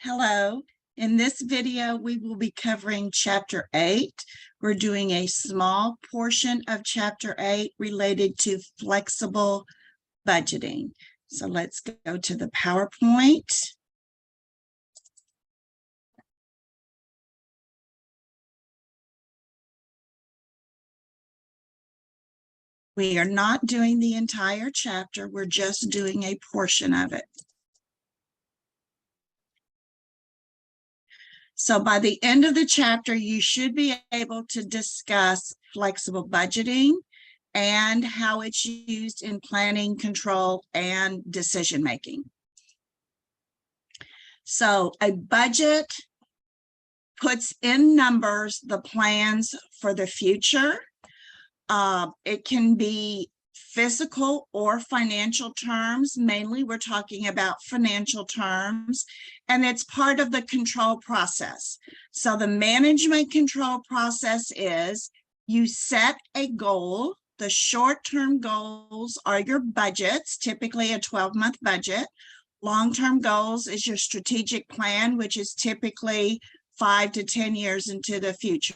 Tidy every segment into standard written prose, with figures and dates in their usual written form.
Hello. In this video, we will be covering Chapter 8. We're doing a small portion of Chapter 8 related to flexible budgeting. So let's go to the PowerPoint. We are not doing the entire chapter. We're just doing a portion of it. So by the end of the chapter, you should be able to discuss flexible budgeting and how it's used in planning, control, and decision-making. So a budget puts in numbers the plans for the future. It can be physical or financial terms. Mainly, we're talking about financial terms, and it's part of the control process. So the management control process is you set a goal. The short-term goals are your budgets, typically a 12-month budget. Long-term goals is your strategic plan, which is typically 5 to 10 years into the future.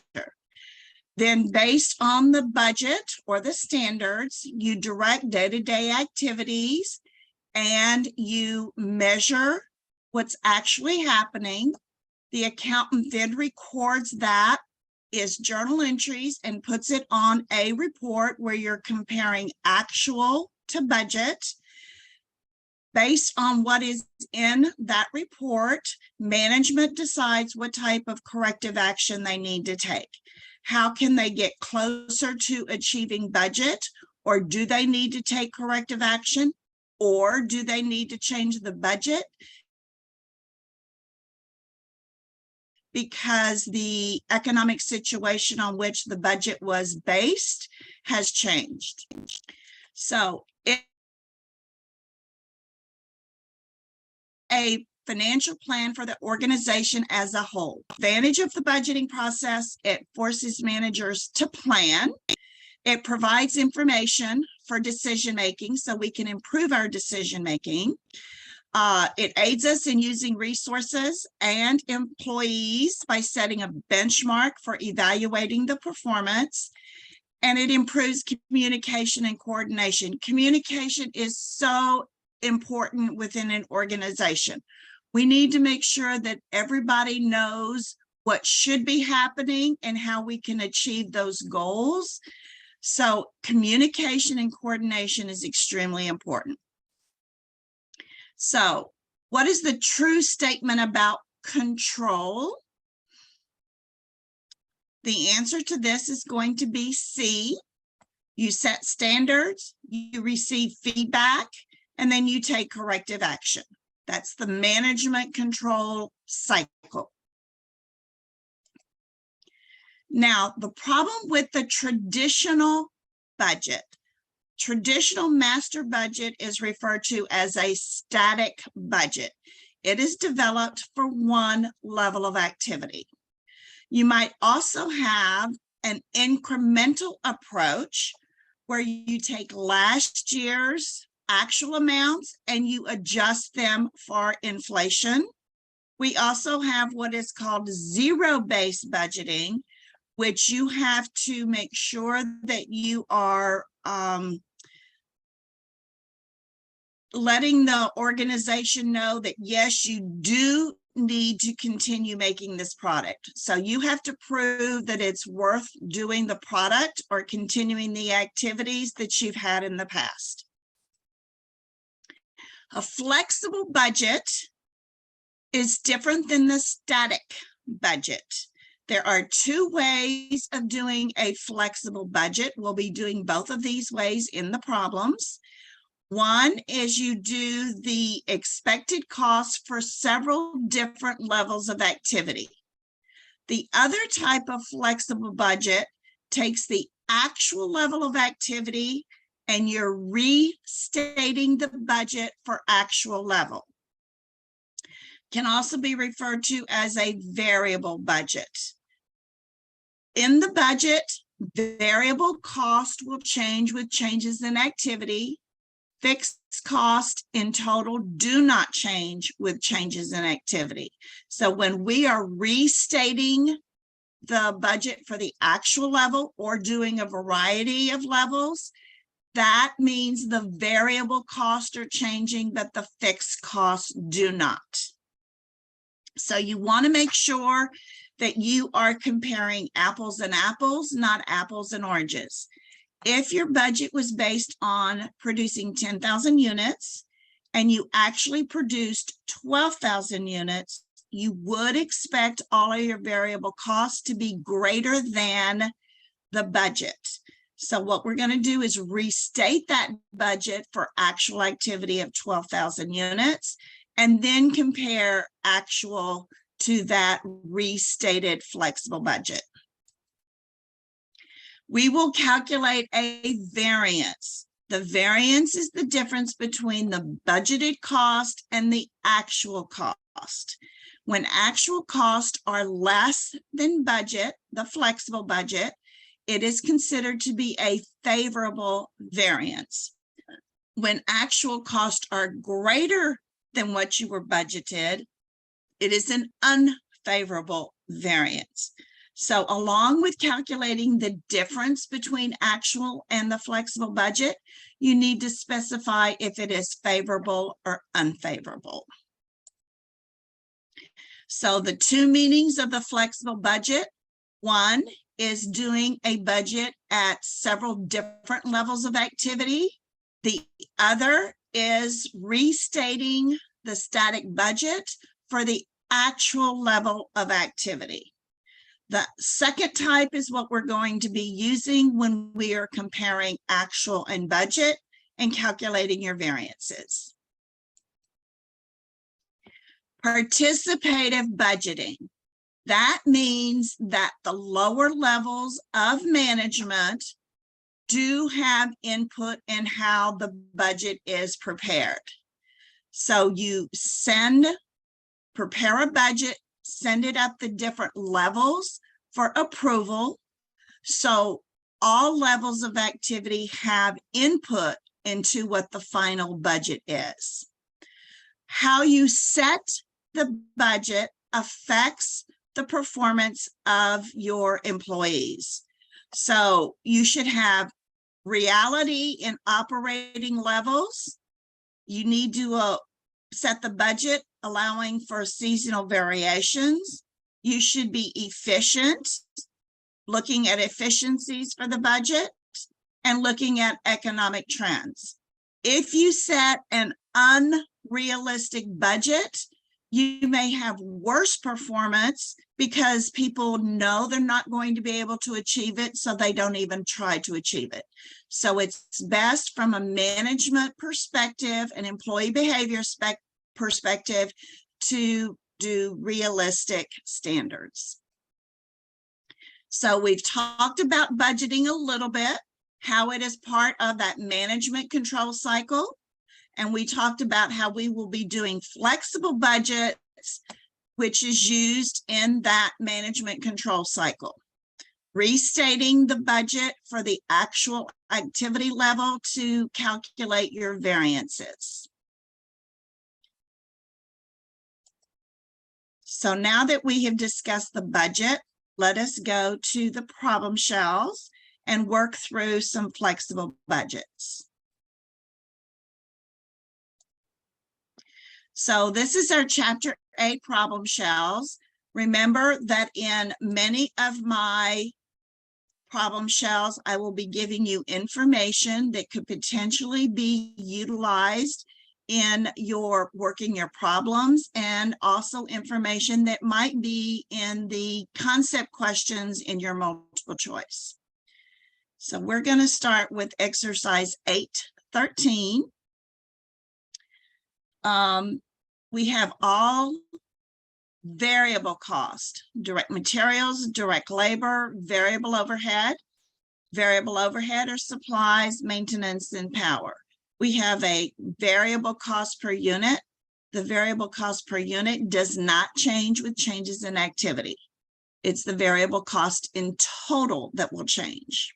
Then based on the budget or the standards, you direct day-to-day activities and you measure what's actually happening. The accountant then records that as journal entries and puts it on a report where you're comparing actual to budget. Based on what is in that report, management decides what type of corrective action they need to take. How can they get closer to achieving budget? Or do they need to take corrective action? Or do they need to change the budget? Because the economic situation on which the budget was based has changed. So a financial plan for the organization as a whole. Advantage of the budgeting process, it forces managers to plan. It provides information for decision-making so we can improve our decision-making. It aids us in using resources and employees by setting a benchmark for evaluating the performance. And it improves communication and coordination. Communication is so important within an organization. We need to make sure that everybody knows what should be happening and how we can achieve those goals. So communication and coordination is extremely important. So what is the true statement about control? The answer to this is going to be C. You set standards, you receive feedback, and then you take corrective action. That's the management control cycle. Now, the problem with the traditional budget, traditional master budget is referred to as a static budget. It is developed for one level of activity. You might also have an incremental approach where you take last year's actual amounts and you adjust them for inflation. We also have what is called zero-based budgeting, which you have to make sure that you are letting the organization know that yes, you do need to continue making this product. So you have to prove that it's worth doing the product or continuing the activities that you've had in the past. A flexible budget is different than the static budget. There are two ways of doing a flexible budget. We'll be doing both of these ways in the problems. One is you do the expected cost for several different levels of activity. The other type of flexible budget takes the actual level of activity and you're restating the budget for actual level. Can also be referred to as a variable budget. In the budget, variable cost will change with changes in activity. Fixed costs in total do not change with changes in activity. So when we are restating the budget for the actual level or doing a variety of levels, that means the variable costs are changing, but the fixed costs do not. So you want to make sure that you are comparing apples and apples, not apples and oranges. If your budget was based on producing 10,000 units and you actually produced 12,000 units, you would expect all of your variable costs to be greater than the budget. So what we're going to do is restate that budget for actual activity of 12,000 units and then compare actual to that restated flexible budget. We will calculate a variance. The variance is the difference between the budgeted cost and the actual cost. When actual costs are less than budget, the flexible budget, it is considered to be a favorable variance. When actual costs are greater than what you were budgeted, it is an unfavorable variance. So along with calculating the difference between actual and the flexible budget, you need to specify if it is favorable or unfavorable. So the two meanings of the flexible budget, one is doing a budget at several different levels of activity. The other is restating the static budget for the actual level of activity. The second type is what we're going to be using when we are comparing actual and budget and calculating your variances. Participative budgeting. That means that the lower levels of management do have input in how the budget is prepared. So you prepare a budget, send it up the different levels for approval. So all levels of activity have input into what the final budget is. How you set the budget affects the performance of your employees. So you should have reality in operating levels. You need to set the budget allowing for seasonal variations. You should be efficient, looking at efficiencies for the budget and looking at economic trends. If you set an unrealistic budget, you may have worse performance because people know they're not going to be able to achieve it, so they don't even try to achieve it. So it's best from a management perspective and employee behavior perspective to do realistic standards. So we've talked about budgeting a little bit, how it is part of that management control cycle. And we talked about how we will be doing flexible budgets, which is used in that management control cycle. Restating the budget for the actual activity level to calculate your variances. So now that we have discussed the budget, let us go to the problem shells and work through some flexible budgets. So this is our Chapter 8 problem shells. Remember that in many of my problem shells, I will be giving you information that could potentially be utilized in your working your problems, and also information that might be in the concept questions in your multiple choice. So we're going to start with exercise 8.13. We have all variable cost, direct materials, direct labor, variable overhead. Variable overhead are supplies, maintenance, and power. We have a variable cost per unit. The variable cost per unit does not change with changes in activity. It's the variable cost in total that will change.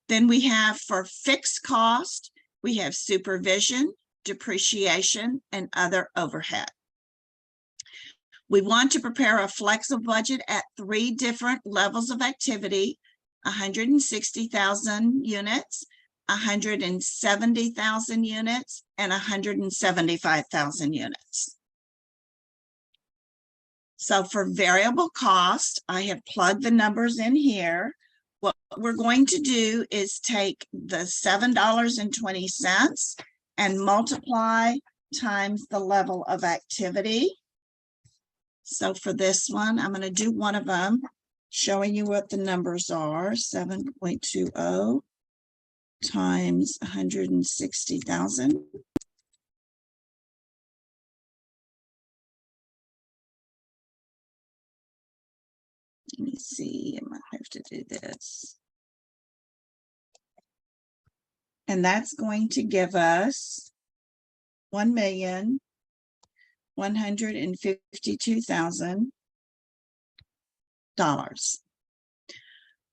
Then we have for fixed cost, We have supervision, depreciation, and other overhead. We want to prepare a flexible budget at 3 different levels of activity: 160,000 units, 170,000 units, and 175,000 units. So for variable cost, I have plugged the numbers in here. What we're going to do is take the $7.20 and multiply times the level of activity. So for this one, I'm going to do one of them, showing you what the numbers are. 7.20 times 160,000. Let me see, I might have to do this. And that's going to give us $1,152,000.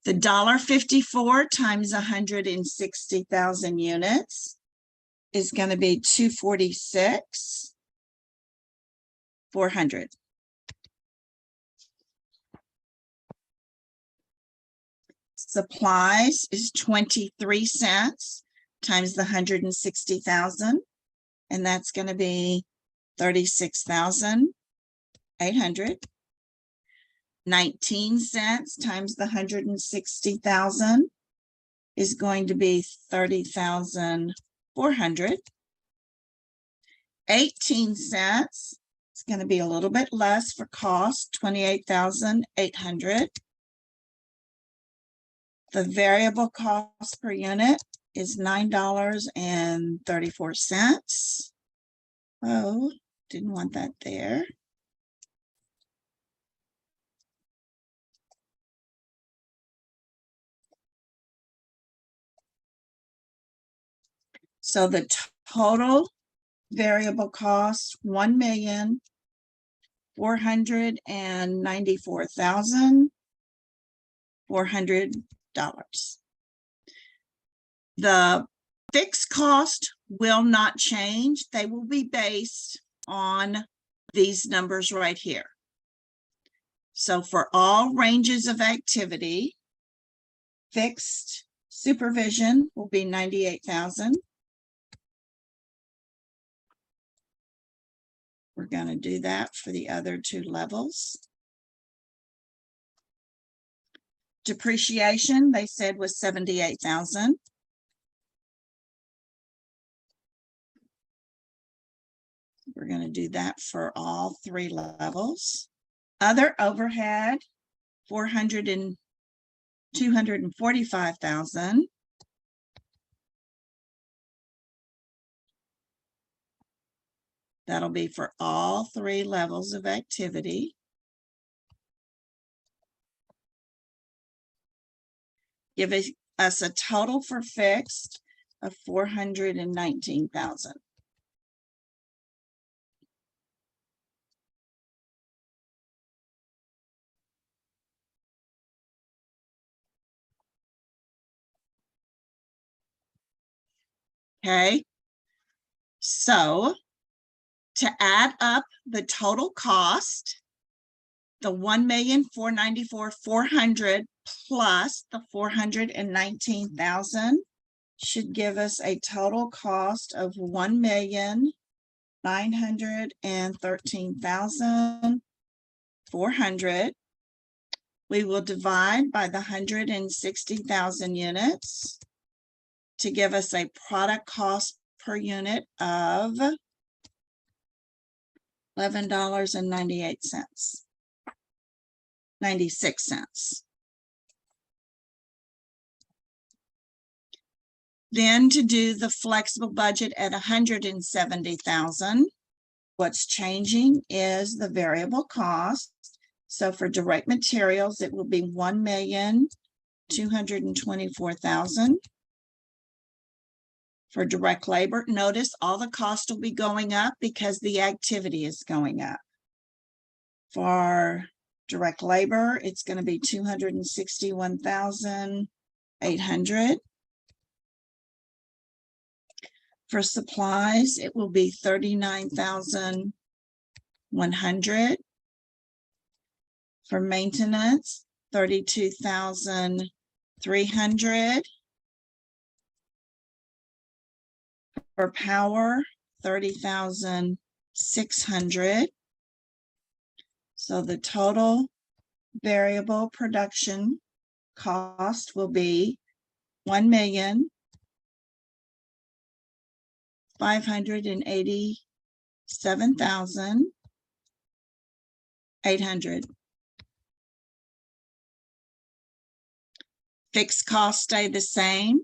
The $1.54 times 160,000 units is going to be $246,400. Supplies is 23 cents times the 160,000, and that's going to be 36,800. 19 cents times the 160,000 is going to be 30,400. 18 cents, it's going to be a little bit less for cost, 28,800. The variable cost per unit is $9.34. Oh, didn't want that there. So the total variable cost, $1,494,400. The fixed cost will not change. They will be based on these numbers right here. So for all ranges of activity, fixed supervision will be 98,000. We're going to do that for the other 2 levels. Depreciation, they said, was 78,000. We're going to do that for all 3 levels. Other overhead, 245,000. That'll be for all 3 levels of activity. Give us a total for fixed of 419,000. Okay, so to add up the total cost, the 1,494,400 plus the 419,000 should give us a total cost of 1,913,400. We will divide by the 160,000 units to give us a product cost per unit of $11.96. Then to do the flexible budget at 170,000, what's changing is the variable cost. So for direct materials, it will be 1,224,000. For direct labor, notice all the costs will be going up because the activity is going up. For direct labor, it's going to be 261,800. For supplies, it will be 39,100. For maintenance, 32,300. For power, 30,600. So the total variable production cost will be 1,587,800. Fixed costs stay the same.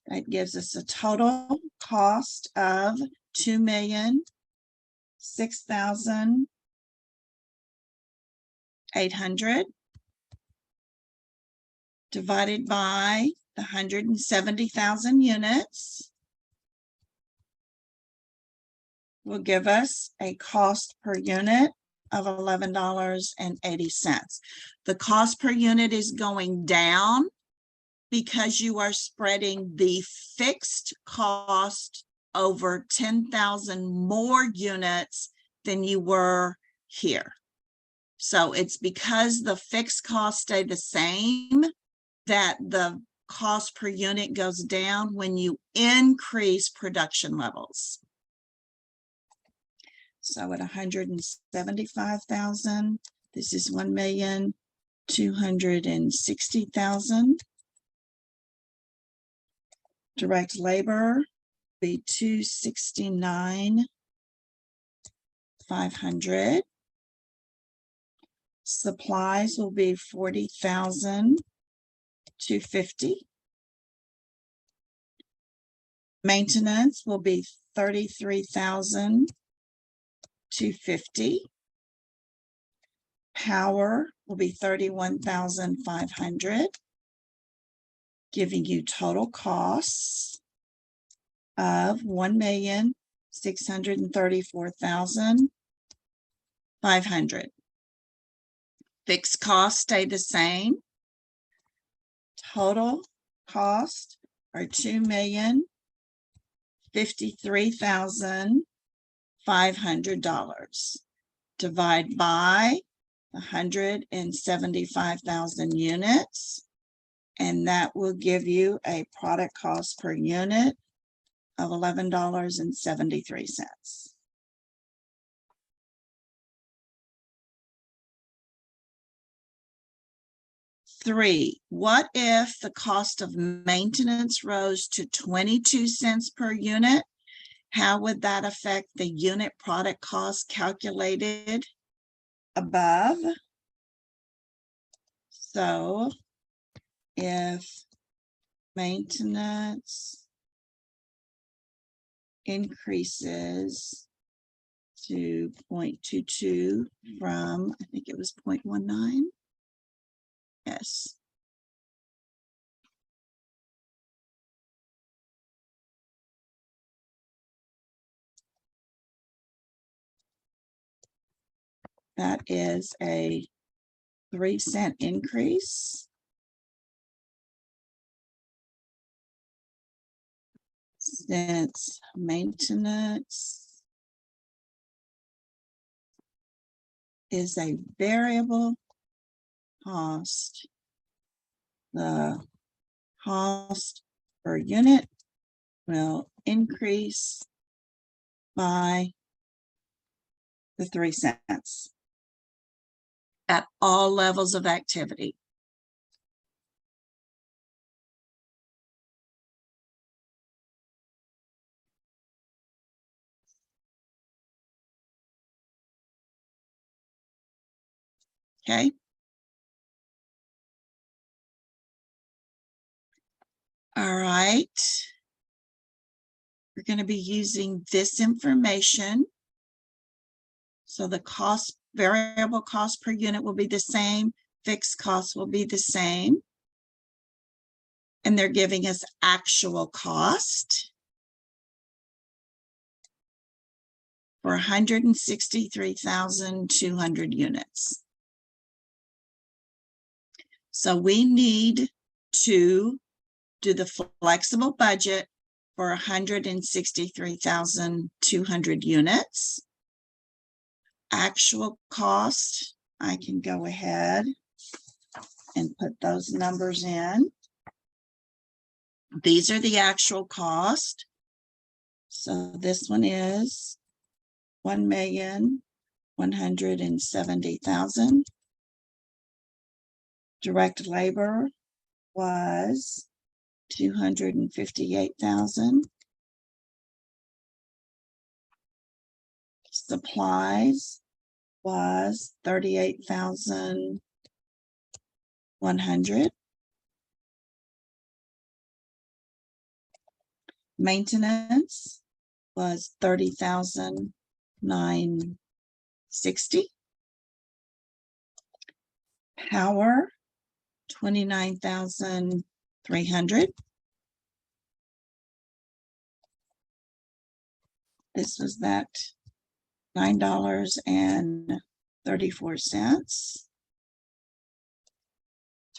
That gives us a total cost of $2,006,800 divided by the 170,000 units will give us a cost per unit of $11.80. The cost per unit is going down because you are spreading the fixed cost over 10,000 more units than you were here. So it's because the fixed costs stay the same that the cost per unit goes down when you increase production levels. So at 175,000, this is 1,260,000. Direct labor be 269,500. Supplies will be 40,250. Maintenance will be 33,250. Power will be 31,500, giving you total costs of 1,634,500. Fixed costs stay the same. Total cost are $2,053,500. Divide by 175,000 units, and that will give you a product cost per unit of $11.73. Three, what if the cost of maintenance rose to 22 cents per unit? How would that affect the unit product cost calculated above? So if maintenance increases to 0.22 from, I think it was 0.19. Yes. That is a 3-cent increase. Since maintenance is a variable cost, the cost per unit will increase by the 3 cents at all levels of activity. Okay. All right. We're going to be using this information. So the cost, variable cost per unit will be the same. Fixed costs will be the same. And they're giving us actual cost for 163,200 units. So we need to do the flexible budget for 163,200 units. Actual cost, I can go ahead and put those numbers in. These are the actual cost. So this one is 1,170,000. Direct labor was 258,000. Supplies was 38,100. Maintenance was 30,960. Power, 29,300. This was that $9.34.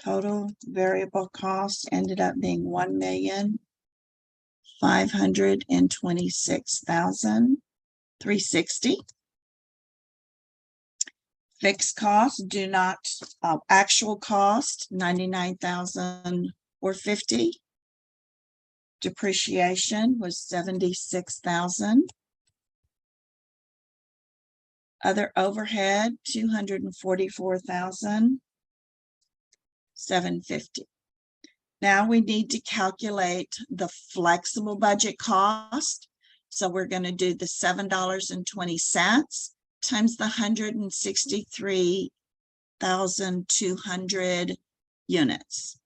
Total variable cost ended up being 1,526,360. Fixed costs do not, actual cost 99,050. Depreciation was 76,000. Other overhead 244,750. Now we need to calculate the flexible budget cost. So we're going to do the $7.20 times the 163,200 units.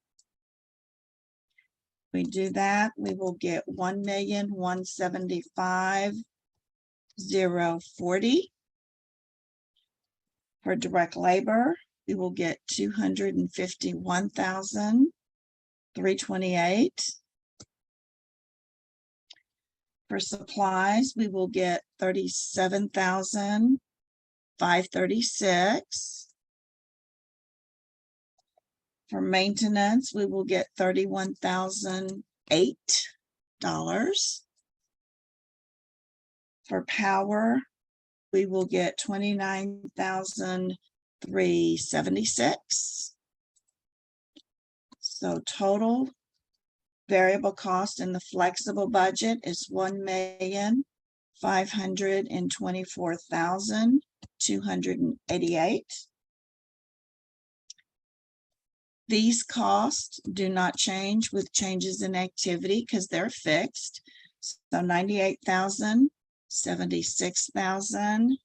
We do that, we will get 1,175,040. For direct labor, we will get 251,328. For supplies, we will get 37,536. For maintenance, we will get $31,008. For power, we will get 29,376. So total variable cost in the flexible budget is 1,524,288. These costs do not change with changes in activity because they're fixed. So 98,000, 76,000,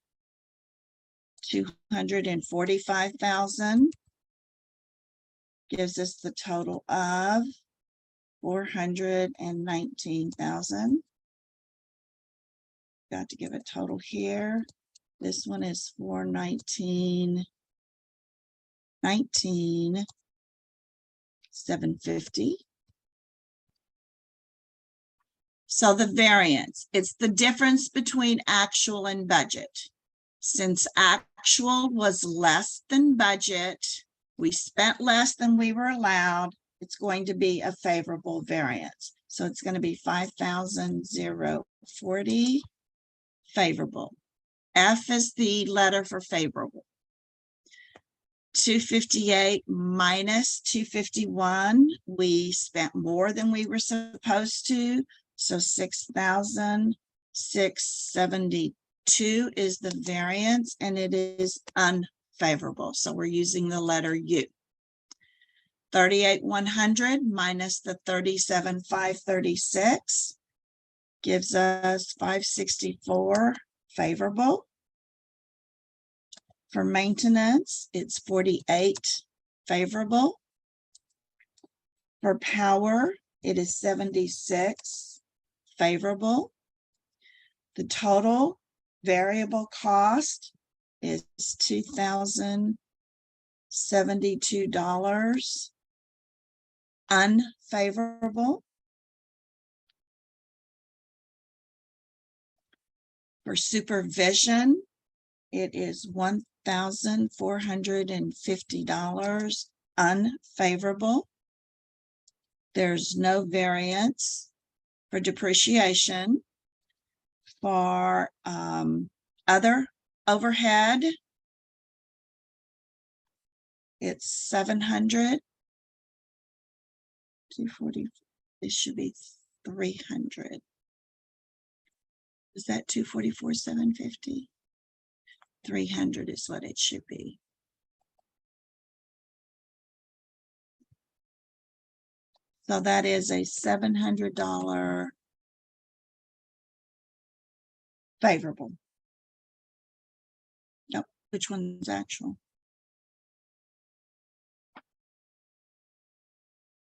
245,000 gives us the total of 419,000. Got to give a total here. This one is 419,750. So the variance, it's the difference between actual and budget. Since actual was less than budget, we spent less than we were allowed, it's going to be a favorable variance. So it's going to be 5,040 favorable. F is the letter for favorable. 258 minus 251, we spent more than we were supposed to. So 6,672 is the variance, and it is unfavorable. So we're using the letter U. 38,100 minus the 37,536 gives us 564 favorable. For maintenance, it's 48 favorable. For power, it is 76 favorable. The total variable cost is $2,072 unfavorable. For supervision, it is $1,450 unfavorable. There's no variance for depreciation. For other overhead, it's 700. 240. This should be 300. Is that 244, 750? 300 is what it should be. So that is a $700 favorable. Nope, which one's actual?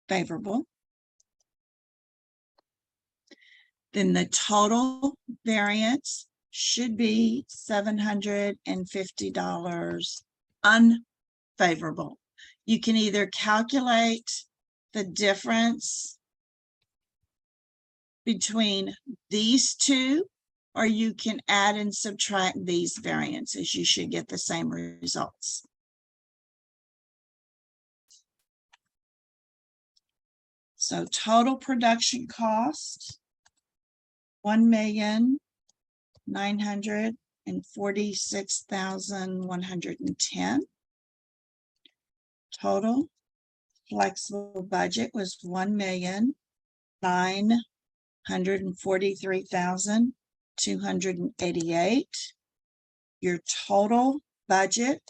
Favorable. Then the total variance should be $750 unfavorable. You can either calculate the difference between these two, or you can add and subtract these variances. You should get the same results. So total production cost, $1,946,110. Total flexible budget was $1,943,288. Your total budget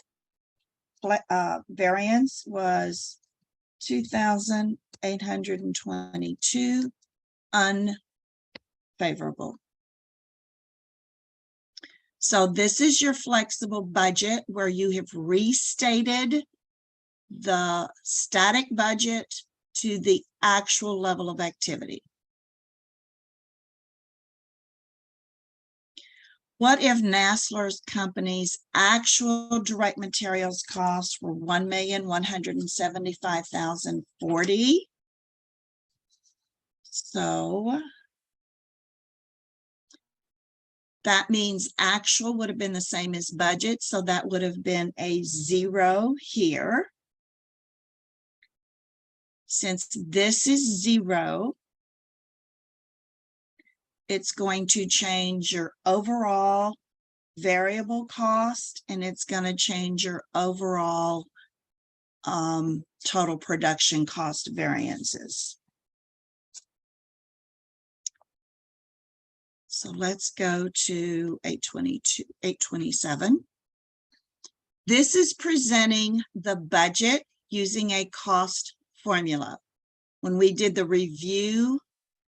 variance was 2,822 unfavorable. So this is your flexible budget where you have restated the static budget to the actual level of activity. What if Nassler's company's actual direct materials costs were $1,175,040? So that means actual would have been the same as budget. So that would have been a 0 here. Since this is 0, it's going to change your overall variable cost, and it's going to change your overall total production cost variances. So let's go to 827. This is presenting the budget using a cost formula. When we did the review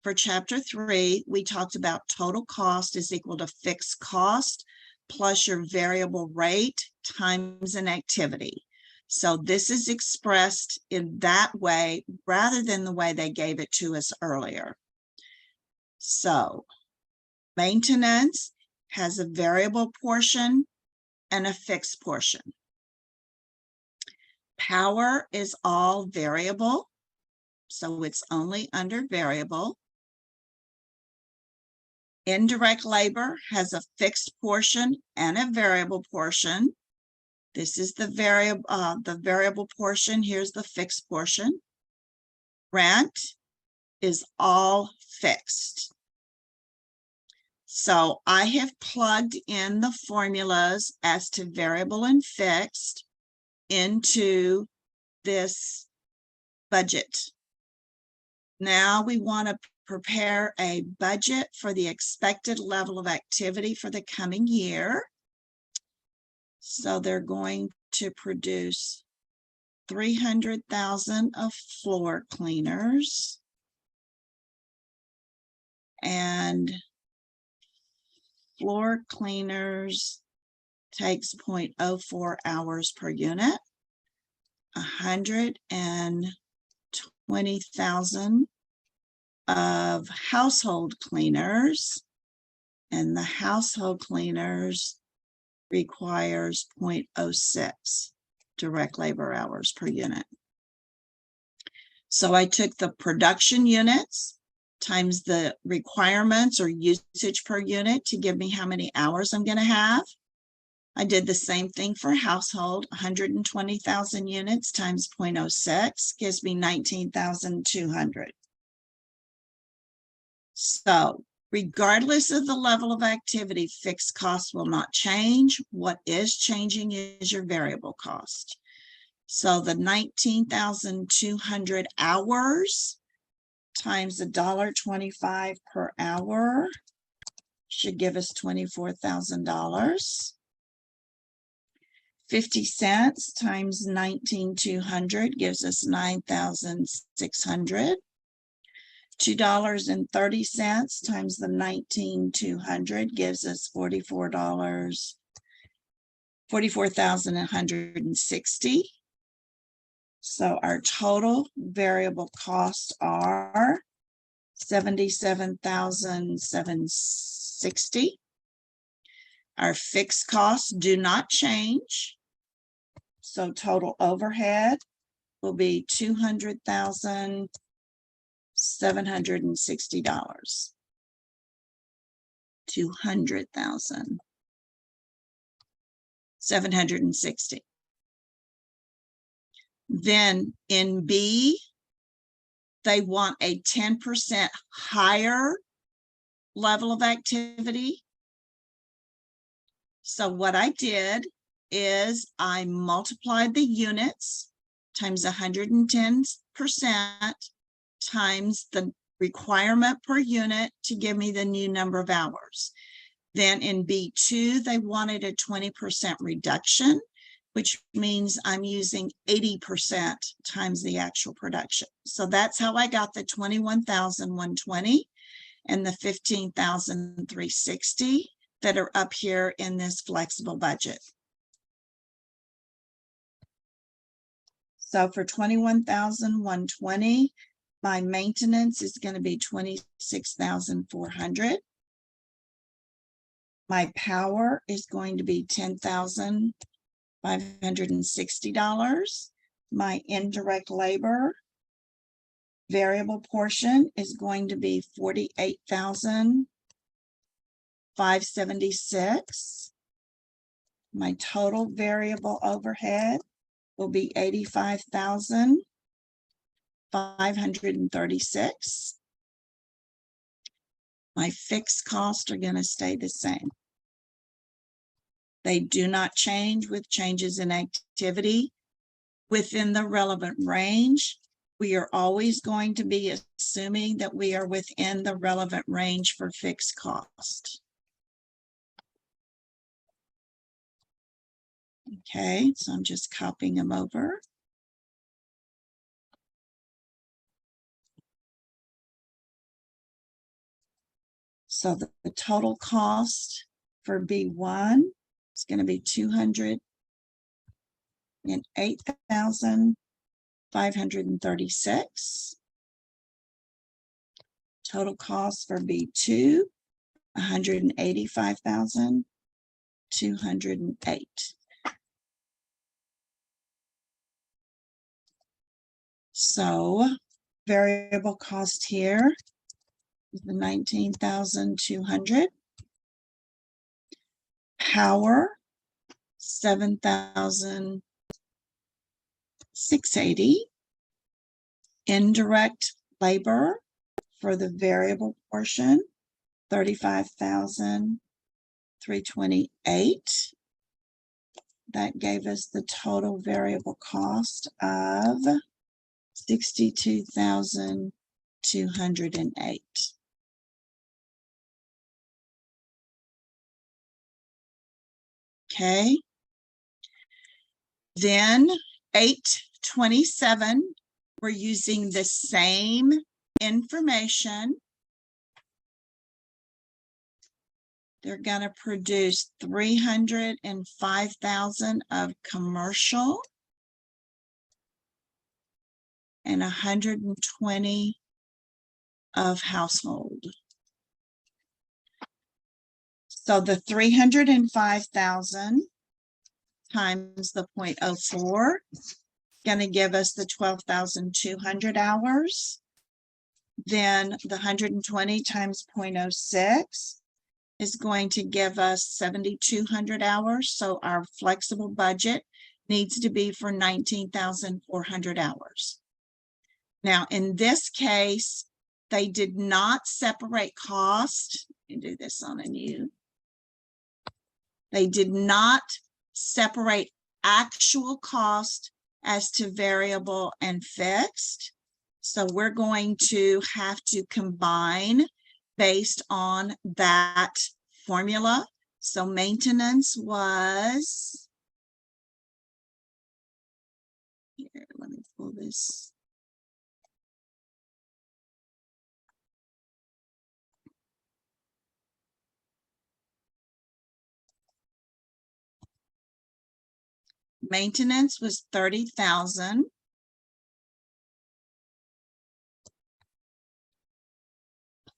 for chapter 3, we talked about total cost is equal to fixed cost plus your variable rate times an activity. So this is expressed in that way rather than the way they gave it to us earlier. So maintenance has a variable portion and a fixed portion. Power is all variable, so it's only under variable. Indirect labor has a fixed portion and a variable portion. This is the variable portion. Here's the fixed portion. Rent is all fixed. So I have plugged in the formulas as to variable and fixed into this budget. Now we want to prepare a budget for the expected level of activity for the coming year. So they're going to produce 300,000 of floor cleaners and floor cleaners takes 0.04 hours per unit. 120,000 of household cleaners, and the household cleaners requires 0.06 direct labor hours per unit. So I took the production units times the requirements or usage per unit to give me how many hours I'm going to have. I did the same thing for household. 120,000 units times 0.06 gives me 19,200. So regardless of the level of activity, fixed costs will not change. What is changing is your variable cost. So the 19,200 hours times $1.25 per hour should give us $24,000. 50 cents times 19,200 gives us 9,600. $2.30 times the 19,200 gives us $44,160. So our total variable costs are $77,760. Our fixed costs do not change. So total overhead will be $200,760. $200,760. Then in B, they want a 10% higher level of activity. So what I did is I multiplied the units times 110% times the requirement per unit to give me the new number of hours. Then in B2, they wanted a 20% reduction, which means I'm using 80% times the actual production. So that's how I got the 21,120 and the 15,360 that are up here in this flexible budget. So for 21,120, my maintenance is going to be 26,400. My power is going to be $10,560. My indirect labor variable portion is going to be $48,576. My total variable overhead will be $85,536. My fixed costs are going to stay the same. They do not change with changes in activity within the relevant range. We are always going to be assuming that we are within the relevant range for fixed cost. Okay, so I'm just copying them over. So the total cost for B1 is going to be $208,536. Total cost for B2, $185,208. So variable cost here is the 19,200. Power, 7,680. Indirect labor for the variable portion, 35,328. That gave us the total variable cost of 62,208. Okay. Then 827, we're using the same information. They're going to produce 305,000 of commercial and 120 of household. So the 305,000 times the 0.04 is going to give us the 12,200 hours. Then the 120 times 0.06 is going to give us 7,200 hours. So our flexible budget needs to be for 19,400 hours. Now, in this case, They did not separate cost. Let me do this on a new. They did not separate actual cost as to variable and fixed. So we're going to have to combine based on that formula. So maintenance was, here, let me pull this. Maintenance was 30,000.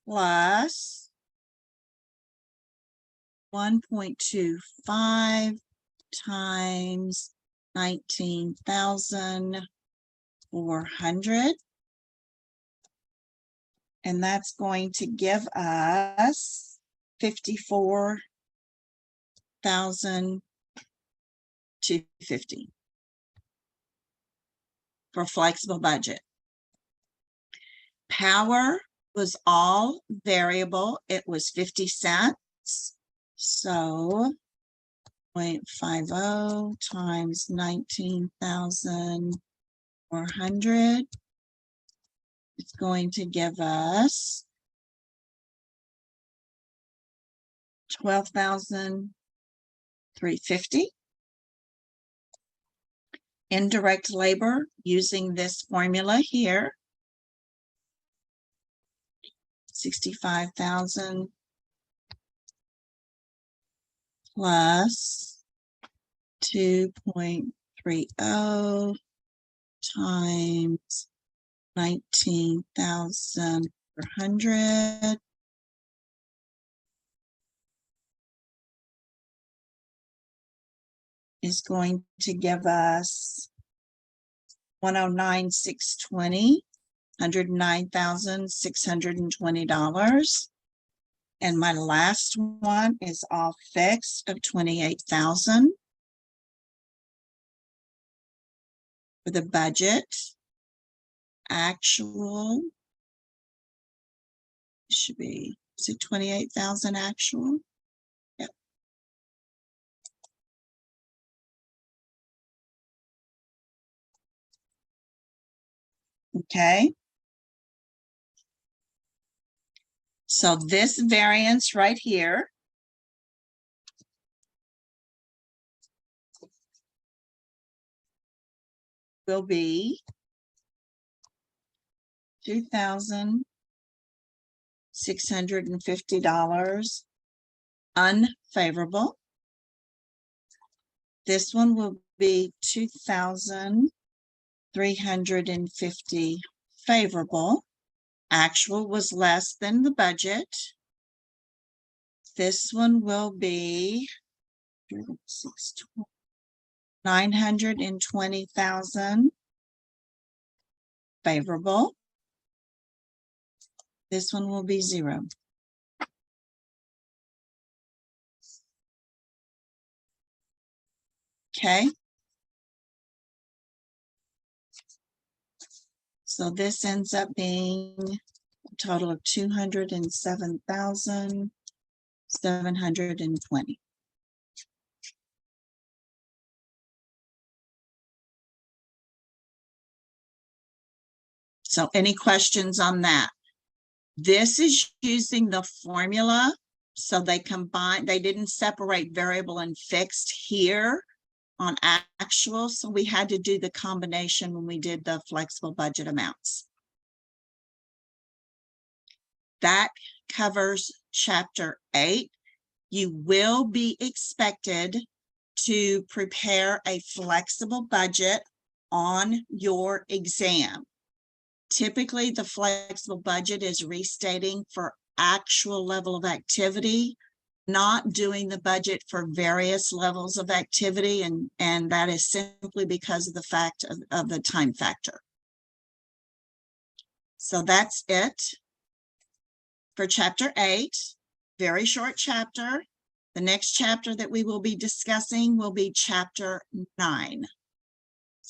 Plus 1.25 times 19,400. And that's going to give us 54,250 for flexible budget. Power was all variable. It was 50 cents. So 0.50 times 19,400. It's going to give us 12,350. Indirect labor using this formula here, 65,000 plus 2.30 times 19,400 is going to give us 109,620, $109,620. And my last one is all fixed of 28,000 for the budget. Actual should be, is it 28,000 actual? Yep. Okay. So this variance right here will be $2,650 unfavorable. This one will be 2,350 favorable. Actual was less than the budget. This one will be 920,000 favorable. This one will be 0. Okay. So this ends up being a total of 207,720. So any questions on that? This is using the formula. So they combine, they didn't separate variable and fixed here on actual. So we had to do the combination when we did the flexible budget amounts. That covers chapter 8. You will be expected to prepare a flexible budget on your exam. Typically, the flexible budget is restating for actual level of activity, not doing the budget for various levels of activity, and that is simply because of the fact of the time factor. So that's it for chapter 8, very short chapter. The next chapter that we will be discussing will be chapter 9.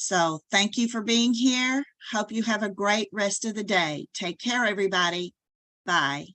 So thank you for being here. Hope you have a great rest of the day. Take care, everybody. Bye.